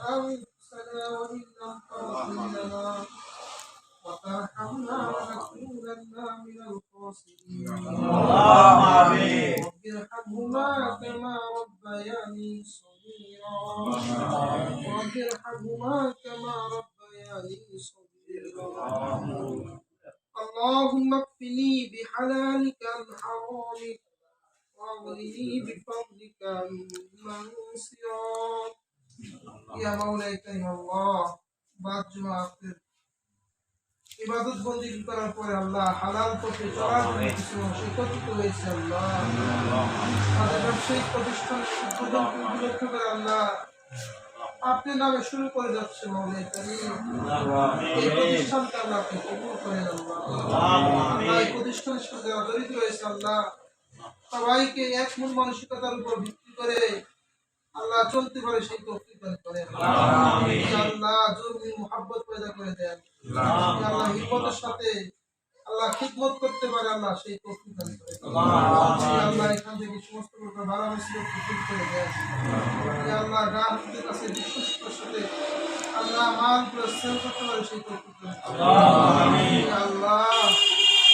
أنفسنا وإن لم تغفر لنا وترحمنا لنكونن من الخاسرين. رب ارحمهما كما ربياني صغيرا. رب ارحمهما كما ربياني صغيرا. اللهم اكفني بحلالك عن حرامك واغنني بفضلك عمن سواك. يا مولاي كريم الله بعد جماعتك ইবাদত বন্দি করার পরে আল্লাহ হালাল পথে চলার জন্য কিছু মানুষ একত্রিত হয়েছে আল্লাহ। তাদের ব্যবসায়িক প্রতিষ্ঠান উদ্বোধনকে উপলক্ষ করে আল্লাহ আপনি নামে শুরু করে যাচ্ছে মাওলাই কারীম। এই প্রতিষ্ঠানকে আল্লাহ আপনি কবুল করেন আল্লাহ। আল্লাহ এই প্রতিষ্ঠানের সাথে যারা জড়িত হয়েছে আল্লাহ সবাইকে এক মন মানসিকতার উপর ভিত্তি করে আল্লাহ চলতে পারে সেই তৌফিক দান করেন আল্লাহ। জরুরি মুহাব্বত পয়দা করে দেন আল্লাহ। হিম্মতের সাথে আল্লাহ খিদমত করতে পারে আল্লাহ সেই তৌফিক দান করেন আল্লাহ। এখান থেকে সমস্ত প্রকার বাধা মুসিবতকে দূর করে দেন আল্লাহ। গ্রাহকদের কাছে বিশ্বস্ততার সাথে আল্লাহ মাল পুরো সেল করতে পারে সেই তৌফিক দান আল্লাহ।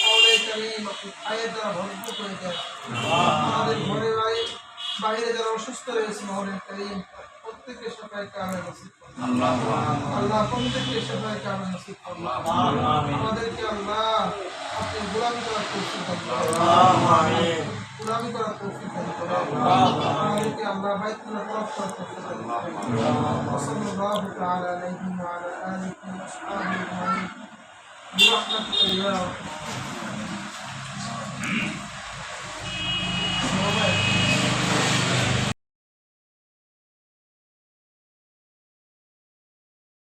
মাওলাই কারীম আপনি খায়ের দ্বারা ভরপুর করে দেন আমাদের ঘরে বাইরে যারা অসুস্থ রয়েছে মাওলাই কারীম প্রত্যেকের সবাই কামে নসিব করুন আল্লাহ। প্রত্যেকের সবাই কামে নসিব করুন আমাদেরকে আল্লাহ আপনি গোলামি করার তৌফিক দান করুন। গোলামি করার তৌফিক দান করুন আমাদেরকে আল্লাহ বাইতুল্লাহ তওয়াফ করার তৌফিক দান করুন। সাল্লাল্লাহু তাআলা আলাইহি ওয়া আলা আলিহি ওয়া আসহাবিহি আজমাইন বিরহমাতিকা ইয়া